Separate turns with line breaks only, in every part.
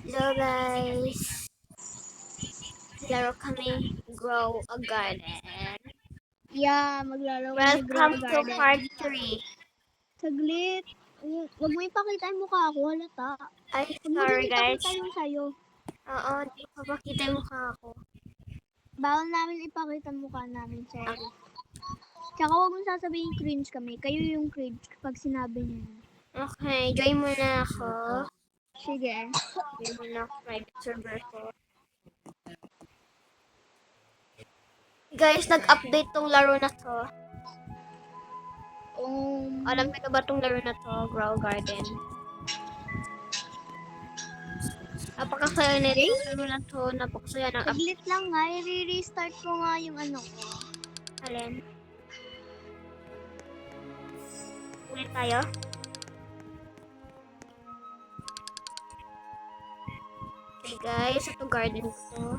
Hello guys, laro kami Grow a Garden.
Yeah, maglalaro kami Grow
Welcome
a
to
Garden.
part 3.
Saglit. Huwag mo ipakita yung mukha ko, halata.
Ay,
Huwag mo
sorry
din
guys.
ipakita yung sayo.
Oo, di ko papakita yung mukha ko.
Bawal namin ipakita yung mukha namin, sorry. Tsaka huwag mo sasabihin cringe kami. Kayo yung cringe kapag sinabi niyo.
Okay, join mo na ako.
Sige.
Join mo na ako private server ko. Guys, nag-update tong laro na to. Alam niyo na ba tong laro na to, Grow Garden? Napakasaya na rin laro na to. Napakasaya ng
Saglit lang nga, i-restart ko nga yung ano ko.
Alin? Ulit tayo? Okay guys, ito garden ko.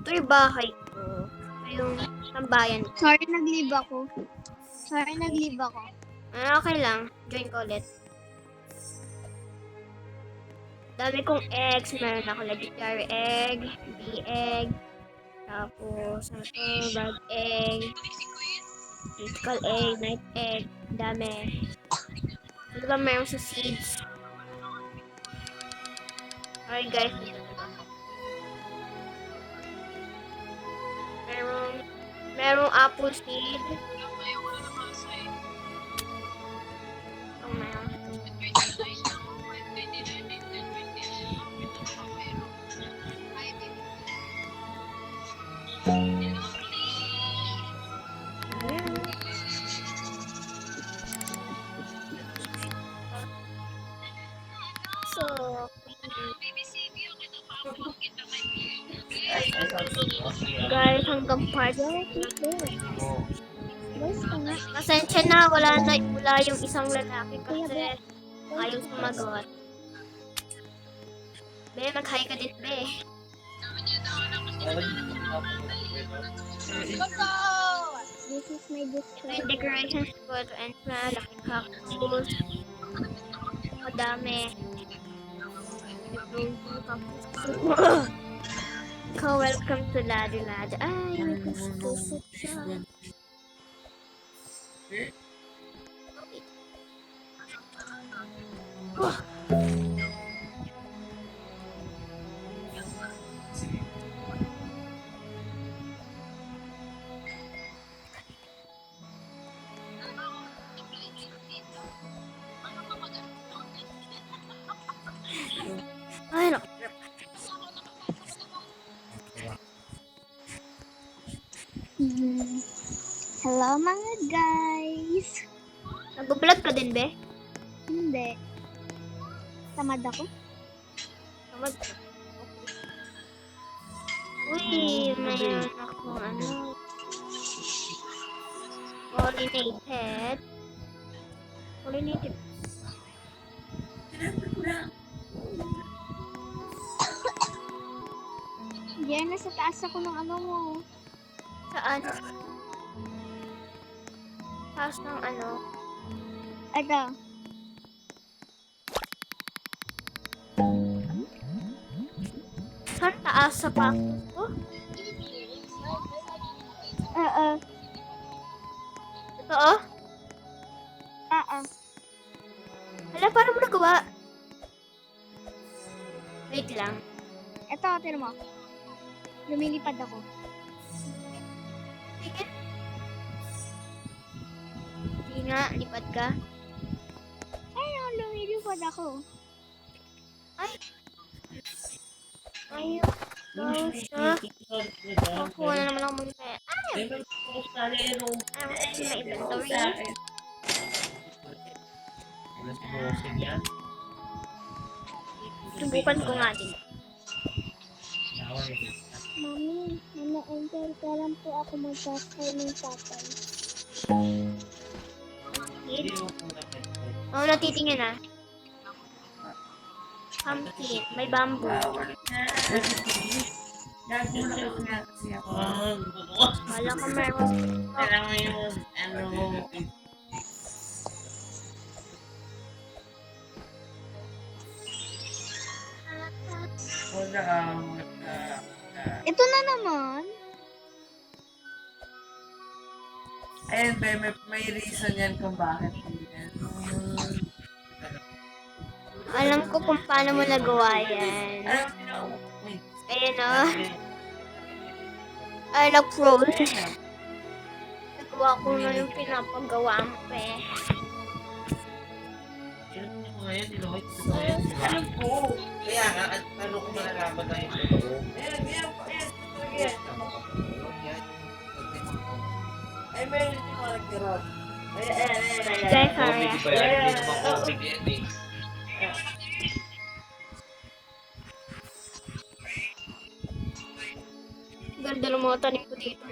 Ito yung bahay ko. Ito yung tambayan ko.
Sorry, nag-leave ako.
Okay lang. Join ko ulit. Dami kong eggs. Meron ako legendary egg, bee egg, tapos ano to, bag egg, critical egg, night egg. Dami. Ano ba meron sa seeds? Okay guys. Merong apple seed. Oh, meron. So, guys, hanggang part.
Voice ka nga.
Pasensya na, wala yung isang lalaki kasi ayaw sumagot. Be, mag-hi ka din, be.
This is my
Ito
display.
yung decorations ko. Ito entrance, laking cactus. Madami. Ikaw, welcome to Lado Lado. Ay, may tusok siya. Ay, naku.
Hello mga guys.
Nag-vlog ka din, be?
Hindi. Tamad ako.
Tamad ka. Uy, mayroon ako, pollinated. Pollinated.
Diyan, nasa taas ako ng ano mo.
Saan? Taas ng ano?
Ito.
Saan taas sa cactus ko?
Oo.
Totoo?
Oo.
Hala, paano mo nagawa? Wait lang.
Ito, tira mo. Lumilipad ako.
Sige. Hindi nga, lipad ka.
Ayun, lumilipad ako.
Ay. Ayun. Wow, siya. Makuha na naman ako mag-paya. Ay! Ay, kasi may inventory. Subukan ko nga din.
Mami, enter ka lang po ako mag-castle ng tatay.
Oo, natitingin ah. Pumpkin. May bamboo. Wala ko meron.
Ito na naman.
Ayan, may reason yan kung bakit yan.
Alam ko kung paano mo nagawa yan. Ayan o. Ay, nag-roll. Nagawa ko na yung pinapagawa mo eh.
Alam ko. Kaya nga, at ano ko malalaman na yung totoo. Ay, meron yung mga nagkarap.
Guys, sorry. Ganda ng mga tanim ko dito.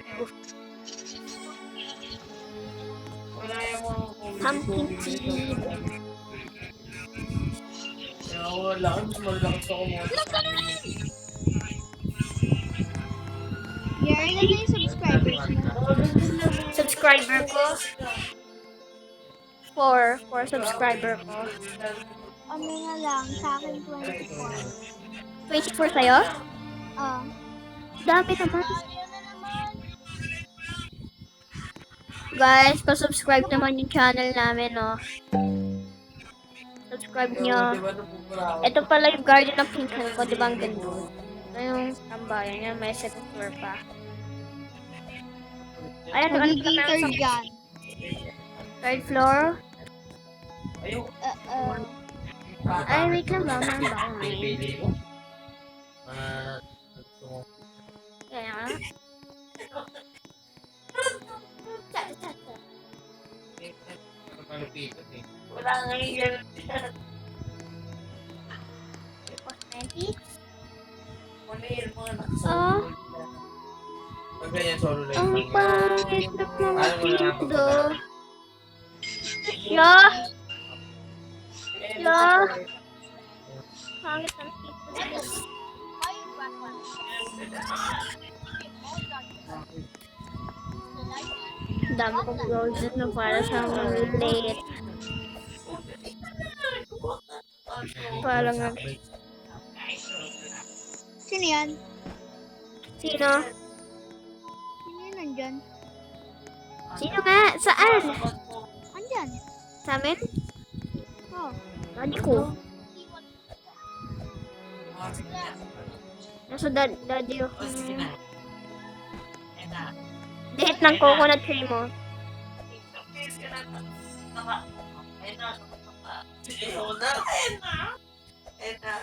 Wala yung mga
Pumpkin seed.
wala. Mas malakas ako mo.
Yari na yung subscribers mo.
Subscriber ko. Four subscriber ko.
Ano na lang, sa akin 24.
24 sa'yo?
Ah.
Dami naman. Guys, pa-subscribe naman yung channel namin, no? Subscribe nyo. Ito pala yung garden ng pinsan ko, di ba ang ganda? Ito yung tambayan niya, may second floor pa. Ayan, ano
Magiging
pa
third
meron sa
yan.
third floor?
Uh-oh.
Ay, wait lang ba? Meron ba akong main? Kaya nga.
Wala nga yan.
Cosmetics?
Ano yun, mga
Oh,
nakasama. Pag ganyan, solo life
ang
lang yan.
pangit ng mga
Paano mo nalaman
pinto.
pa
Yo! Yo! Pangit ng pinto. Dami kong roses na para sa late. Parang nga.
Sino yan?
Sino?
Sino yan nandyan?
Sino nga? Saan?
Andyan.
Sa amin?
Oh.
Daddy ko. Nasa daddy ko. Dihit ng coconut tree mo.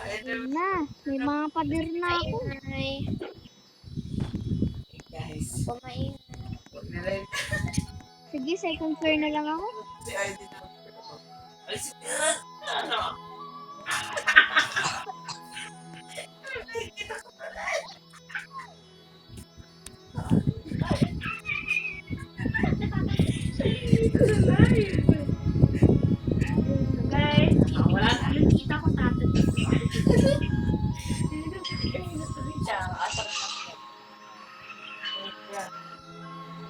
Ayun na. May mga pader na ako.
Ay,
Guys,
kumain.
huwag nila yun.
Sige, second floor na lang ako.
Si ID na. Ay, si ano?
Guys, wala na yung kita ko tatad.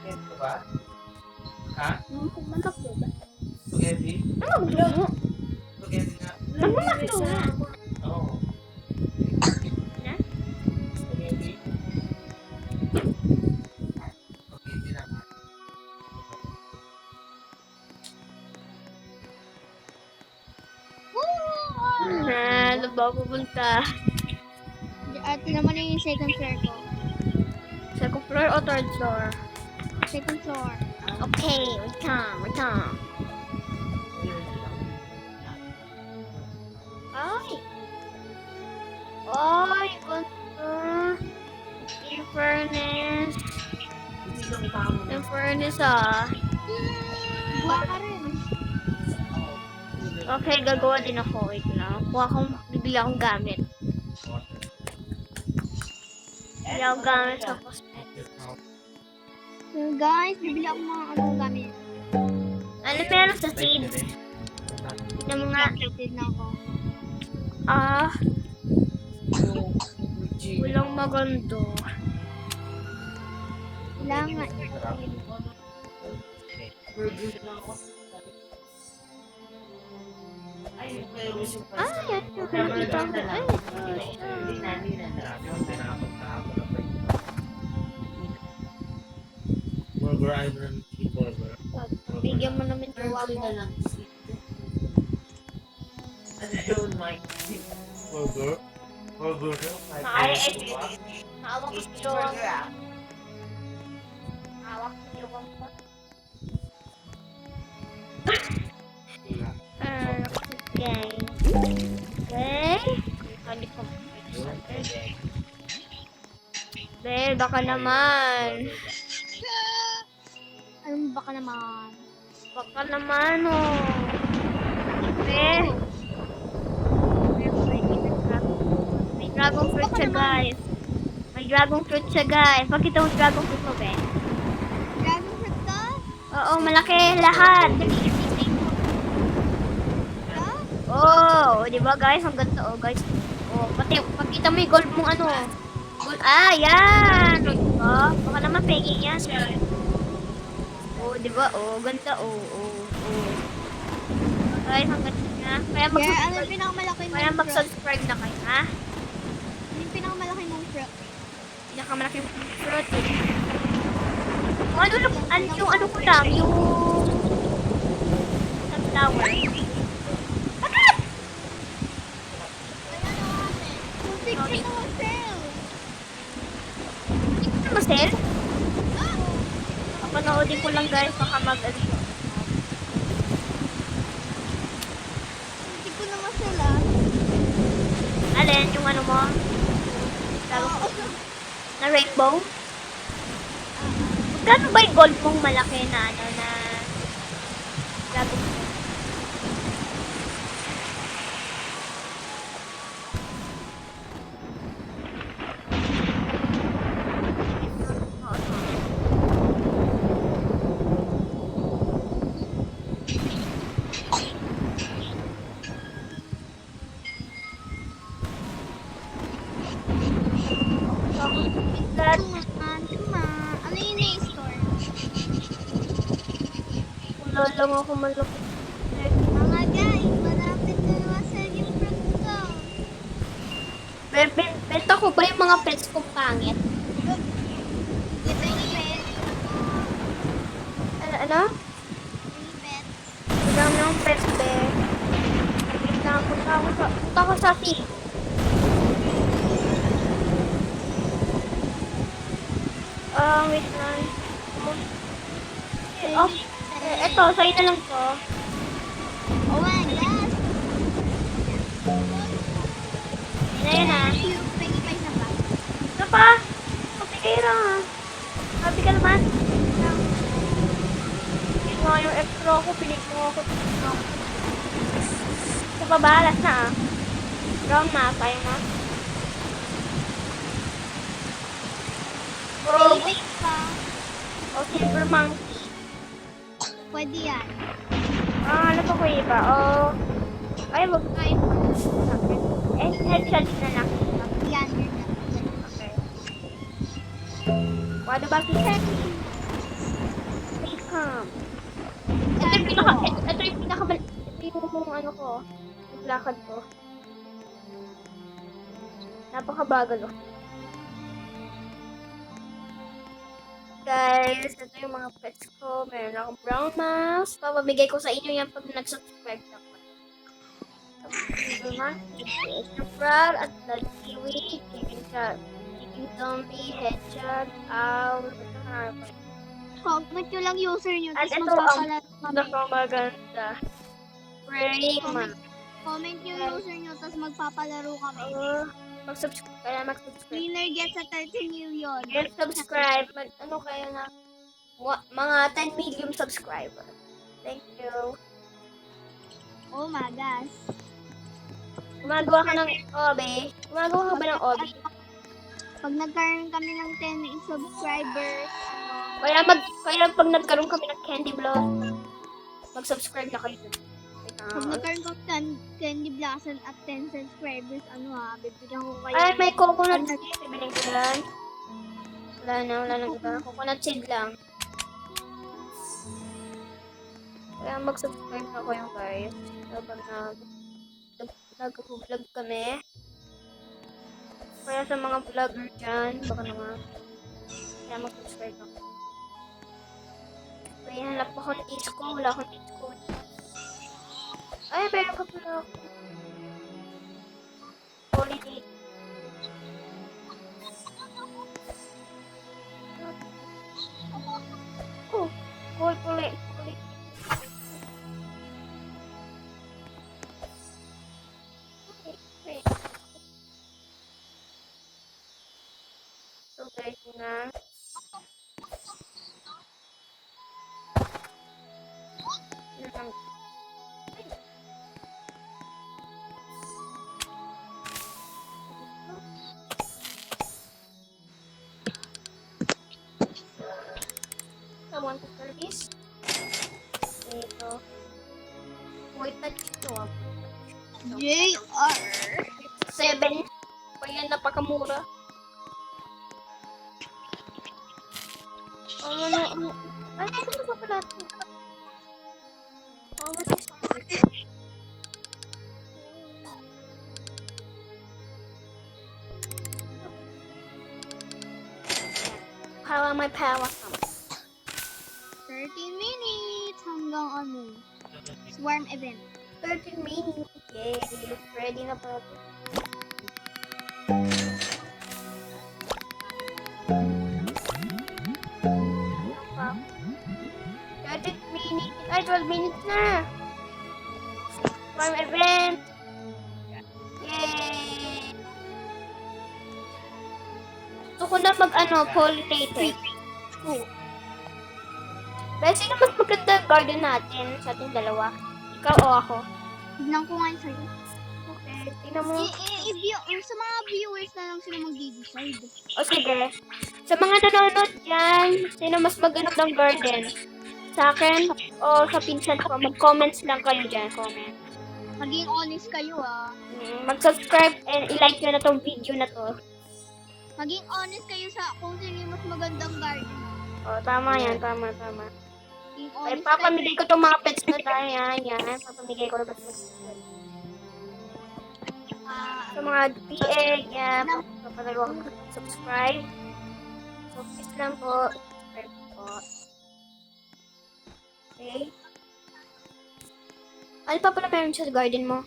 Ito ba? Ha?
Manok po ba?
Spaghetti?
Ano?
Spaghetti nga.
Manok nga.
Oo.
Na?
Spaghetti? Spaghetti lang.
Ano ba pupunta?
At naman yung second floor ko.
Second floor o third floor?
Second floor.
Okay, wait come. Ay! Ay, ganda. In fairness. In fairness
Buwa ka rin.
Okay, gagawa din ako. Wait lang. Bibili akong gamit. Bibili akong gamit sa cosmetics.
So guys, bibili ako mga anong gamit.
Ano meron sa seed? Ng mga,
Excited na ako.
walang maganda.
Kailangan.
Yan yung nakikita ko. Ay,
Burger Island Burger.
Bigyan mo naman jowa
Burger
mo.
na lang. Ano yun, Mike?
Burger? Burger?
Hawak ko si jowa mo. Hawak ko si jowa mo. Okay. Okay. Hindi ko. Bel, baka naman.
Anong baka naman?
Baka naman, oh. Bel. May dragon fruit siya, guys. May dragon fruit siya, guys. Pakita mo dragon fruit mo, Bel.
Dragon fruit ka?
Oo, malaki lahat. Oh, di ba guys? Ang ganda, oh, guys. Oh, pati, pakita mo yung gold mong ano. Gold, yan. O, diba? Baka naman peking yan. Oh, di ba? Oh, ganda, oh. Guys, ang ganda niya. Kaya
Kaya ano yung
mag-subscribe.
pinakamalaki
Kaya
mong fruit?
mag-subscribe na kayo, ha?
Ano yung pinakamalaki mong fruit?
Pinakamalaking fruit. Yung ano ko lang, yung sunflower. Bakit?
Muntik ka na sale!
Hindi ko masel. Papanoodin ko lang guys, baka mag-ano.
Muntik ko na masela.
Alin, yung ano mo? Na rainbow? Magkano ba yung gold mong malaki na ano na dragon fruit? That,
Tuma. Ano yung na-store?
wala lang ako malaki.
Mga guys, malapit na masel yung fruit ko.
Benta ko ba yung mga pets kong pangit?
Ito yung pet.
Ano?
Yung pet.
Wala ng pets, be. Wait lang, punta ko sa sea. Wait lang. Oh, eto, sa'yo na lang to.
Oh my gosh!
Ayan na.
Yung pengi pa isa pa.
Ito pa. Kapigay lang ha. Sabi ka naman. Yun nga yung extra ko, pinig mo ako. Ito pa ba? Last na ah. Brown map, ayun na. Oh,
Wait pa.
oh, silver monkey.
Pwede yan.
Ano pa ko iba? Oh, ay, wag na yun. Eh, headshot na lang.
Yan, yun na.
Okay. Wala ba si Henry? Welcome. Ito yung ano ko. Yung lakad ko. Napakabagal oh. Guys, ito yung mga pets ko. Meron akong brown mouse. Papabigay ko sa inyo yan pag nag-subscribe na ko. Extra frog at the kiwi, chicken zombie, headshot, owl,
Comment nyo lang user nyo.
at
Tapos
ito ang
magpapalaro kami.
nakamaganda. Praying man.
Comment nyo user nyo. Tapos magpapalaro kami.
Mag-subscribe.
Winner gets a 30 million.
And subscribe. Ano kayo na? Mga 10 million subscriber. Thank you.
Oh my gosh.
Gumagawa ka ng obi? Gumagawa ka ba ng obi?
Pag nagkaroon kami ng 10 subscribers,
Kaya pag nagkaroon kami ng Candy Blossom, mag-subscribe na kayo.
pag nagkaroon kami ng Candy Blossom at 10 subscribers, bibigyan ko kayo.
Ay, may coconut seed. Bibiling ko yan. Wala na iba. Coconut seed lang. Kaya mag-subscribe na kayo guys. Kapag nag-vlog kami. Kaya Para sa mga vlogger dyan, baka naman. Kaya mag-subscribe ako. Kaya hanap ako ng disco. Wala akong disco. Ay, meron ka pala ako. Holiday. Oh, holiday. Wait. So guys, na. I want to service. Ito. Wait, touch ito ah.
JR.
7. Kaya napakamura. Ay, ano ba pala ito? Oh, what is it? Power my power.
30 minutes hanggang ano. Swarm event.
13 minutes. Yay. Ready na pala ito. Ay, 12 minutes na. Farm event. Yay! Gusto ko na pollinated. Oh. Pero sino mas maganda garden natin sa ating dalawa? Ikaw o ako?
Tignan ko nga sa'yo.
Okay, tingnan mo.
Sa mga viewers na lang sila mag-decide.
O sige. Sa mga nanonood dyan, sino mas maganda ng garden? Sa akin o sa pinsan ko? Mag-comments lang kayo dyan. Comment.
Maging honest kayo
Mag-subscribe and i-like nyo na tong video na to.
Maging honest kayo sa kung sino yung mas magandang garden.
O, tama yan. Tama.
Maging
Ay,
honest
papamigay ko tong mga pets na tayo. Yan. Papamigay ko na ba sa mga PA, yan. Papalago ko subscribe. So, please lang po. Subscribe po. Okay. Ano pa pala meron sa garden mo?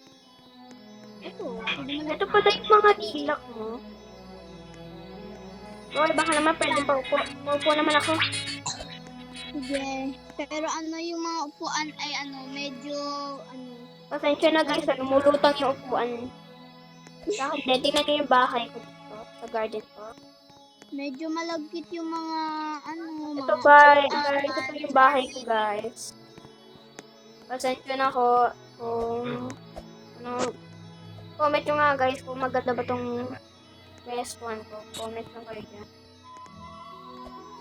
Ito pala yung mga dilak mo. Okay, baka naman pwede pa upo. Upo naman ako.
Sige. Pero yung mga upuan ay medyo
Pasensya na guys, lumulutang yung upuan. Sa akin, tingnan niyo yung bahay ko dito. Sa garden ko.
medyo malagkit yung mga
Ito guys, ito yung bahay ko guys. Pasensya na ako kung comment nyo nga guys kung maganda ba tong best one ko. Comment lang kayo dyan.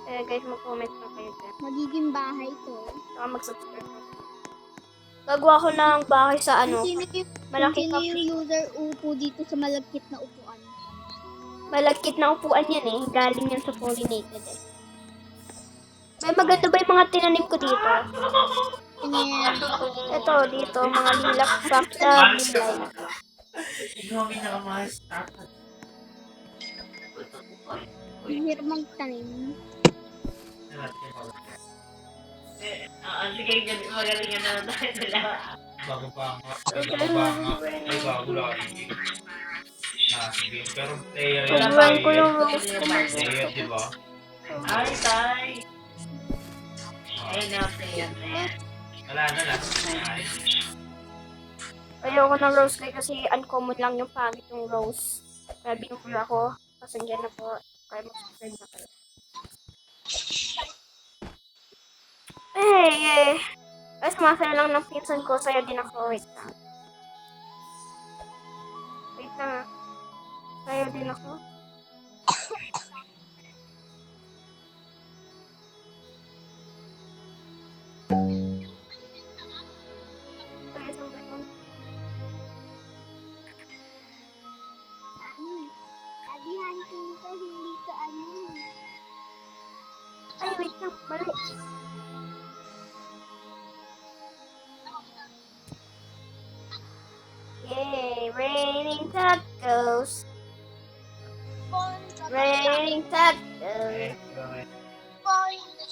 Guys, mag-comment lang kayo dyan.
magiging bahay to.
Saka mag-subscribe ako. Gagawa ko ng bahay sa malaki
Kung sino yung user upo dito sa malagkit na upuan.
malagkit na upuan yan eh. Galing yan sa pollinated eh. May maganda ba yung mga tinanim ko dito?
And
Ito, dito, mga lilac sakta, lilay.
Ikaw ang pinakamahal-start.
hirap magtanim.
Sige, magaling yan na tayo dalawa.
Bago pa nga. Ay, bago lang. Sige, pero player
Tubuhan ko yung rose ko.
Player, di ba?
Ay, tay! Ayun na, player na yan.
Wala na lang.
Ayoko ng rose kasi uncommon lang yung pangit yung rose. Kaya binukura ko. Pasensya na po. Kaya mag-subscribe na kayo. Eh. Ay, sumasaya lang ng pinsan ko. Saya din ako. Wait lang. Saya din ako.
Sabihan ko hindi ka
Ay, wait lang. Mali. Yay! Raining tacos. Raining taco.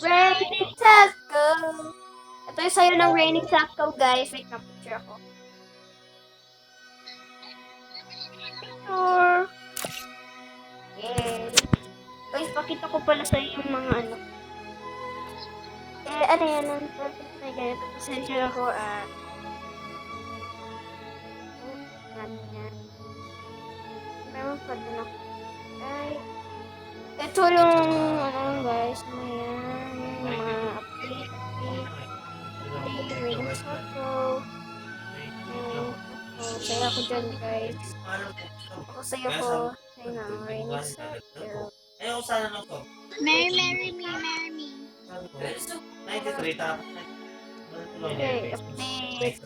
Raining taco. Ito yung sayo ng raining taco, guys. Wait na, picture ako. Picture. Yay. Guys, pakita ko pala sa yung mga ano. Ano yan? Ang perfect na ganito. Pasensya ako, natin yan. Meron pa din ako. Ay. Ito yung, guys, yung mga update. Raining taco. Saya ko dyan, guys. Ako saya ko. Ayun na, raining taco.
Eh, kung saan ano to?
Marry me.
93 tapos.
Okay, update.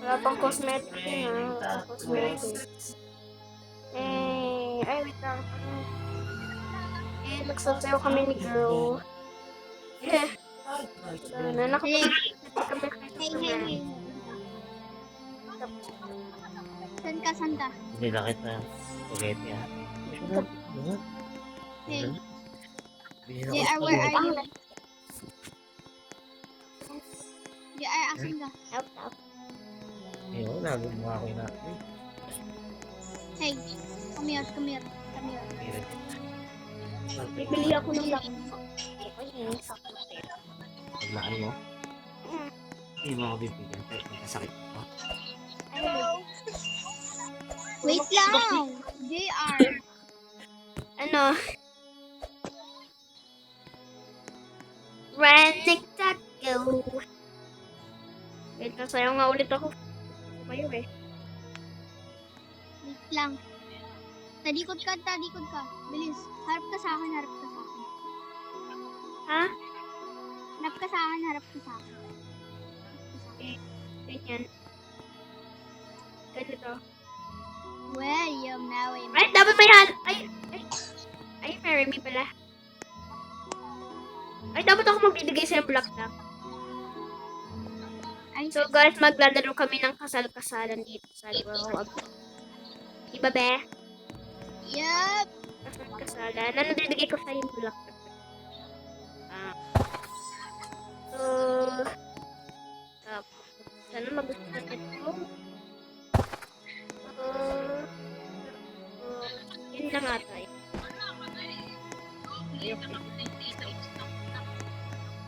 Wala pang cosmetic na. Wala pang cosmetics. Ay, wait lang. Nagsasayaw kami ni girl. Nakapag-update kami
Hey. Saan ka?
Hindi na kita. Spaghetti ah.
Hey.
Bihira ko
JR, where are
spaghetti.
you? JR, asan ka?
Up.
Ayun, nagagawa ko na.
Hey, come here.
Bibili ako ng laptop. Ayun, sakto.
Paglaan mo, hindi mo ako bibigyan. Pero magkasakit ko.
Wait lang! JR!
Ano? Raining taco. Wait, nasayaw nga ulit ako. Kayo eh.
Wait lang. Talikod ka. Bilis. Harap ka sa akin.
Ha?
Harap ka sa akin.
Ganyan. Ganito.
Well, you marry me.
Ay, dapat may hand. Ay, marry me pala. Ay, dapat ako magbibigay sa'yo black lock.
Ay,
So guys, maglalaro kami ng kasal-kasalan dito sa World. Diba, be?
yup.
Kasal-kasalan. Ano bibigay ko sa'yo yung black lock? So, tapos, sana magustuhan ito. Yun lang ata eh.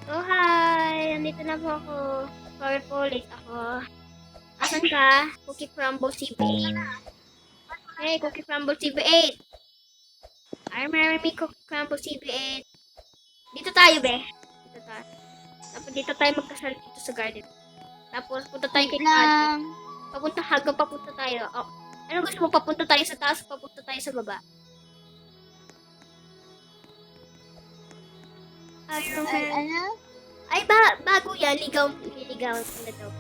So, hi! Andito na po ako. Sorry po, late ako. Asan ka? Cookie Crumble CB8. Hey, Cookie Crumble CB8! Ay, marry me, Cookie Crumble CB8. Dito tayo, be. Dito tayo. Tapos dito tayo magkasal dito sa garden. Tapos punta tayo kay
Wait lang.
papunta tayo. Oh. Ano gusto mo? Papunta tayo sa taas, papunta tayo sa baba.
Ano?
Ay, bago yan. Liligawan ko na daw.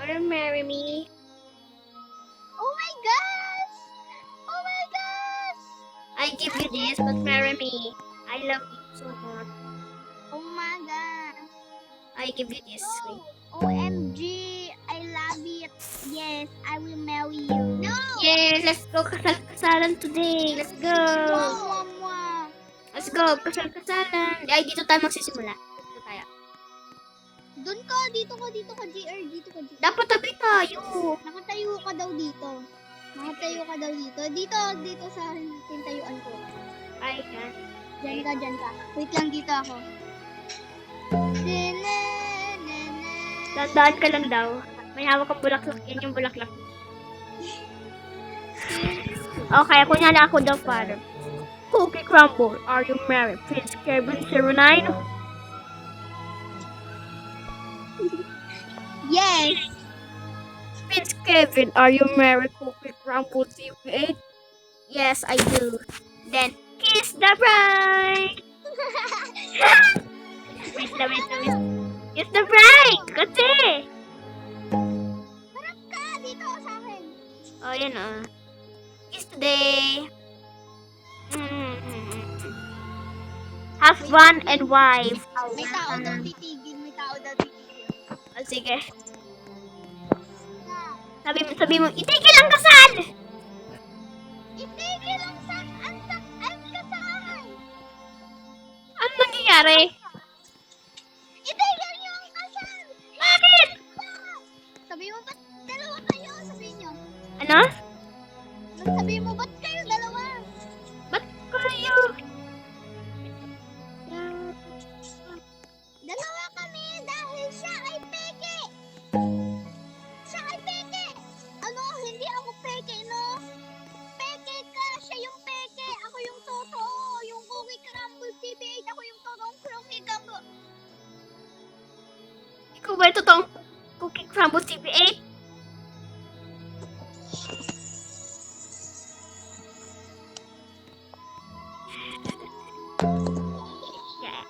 Are you marry me?
Oh my gosh!
I give you this, but marry me. I love you so much.
Oh my god!
I give you this. Wait.
OMG! I love it! Yes, I will marry you. No!
Yes, let's go kasal-kasalan today. Let's go.
Mwah.
Let's go, kasal-kasalan. Ay, dito tayo magsisimula. Dito tayo.
Doon ka, dito ka, JR, dito ka.
Dapat tabi tayo.
Nakatayo ka daw dito. Dito sa tintayuan ko.
Ay, yan.
Diyan ka. Wait lang, dito ako.
Dandaan ka lang daw. May hawak kang bulaklak. Yan yung bulaklak. Okay, kunyari ako daw, father. Cookie Crumble, are you married? Prince Kevin 09?
Yes!
Prince Kevin, are you married? Cookie Crumble 08? Yes, I do. Then, kiss the bride! wait. Kiss the bride! Kasi!
Harap ka! Dito sa akin!
Oh, yan Kiss today. Husband and wife.
May tao daw titigil.
Oh, sige. Sabi mo, itigil ang kasal!
Itigil ang
nangyari?
Hindi, yan yung kasal!
Bakit?
Sabi mo ba't dalawa kayo? Sabi nyo.
Ano?
Sabi mo ba't kayo dalawa?
Ba't kayo?
Dalawa kami dahil siya ay peke. Siya ay peke. Ano, hindi ako peke, no? Peke ka, siya yung peke. Ako yung totoo. Yung Cookie Crumble TV8. Ako yung totoong Cookie Crumble.
Ikaw ba yung totoong Cookie Crumble TV8? Yeah.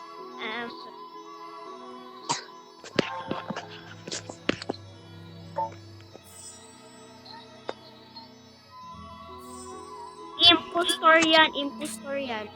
Impostor yan, impostor yan.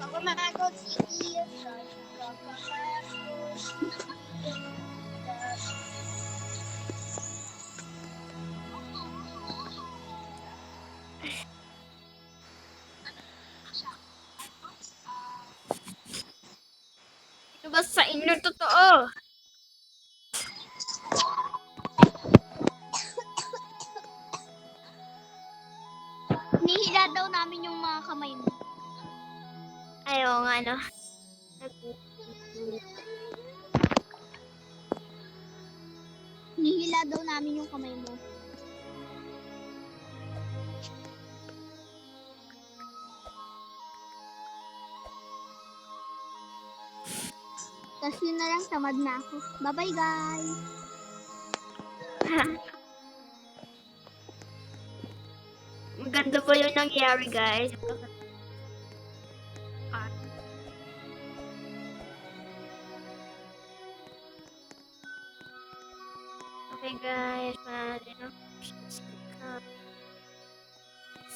Ako makakot si Ian.
Ito ba sa inyo totoo?
Nihila daw namin yung mga kamay mo.
Ayaw nga, no?
Nihila daw namin yung kamay mo. Tapos yun na lang, tamad na ako. Bye-bye, guys!
Maganda ba yung nangyari, guys? Okay, guys.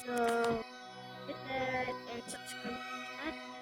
So, hit that and subscribe to that.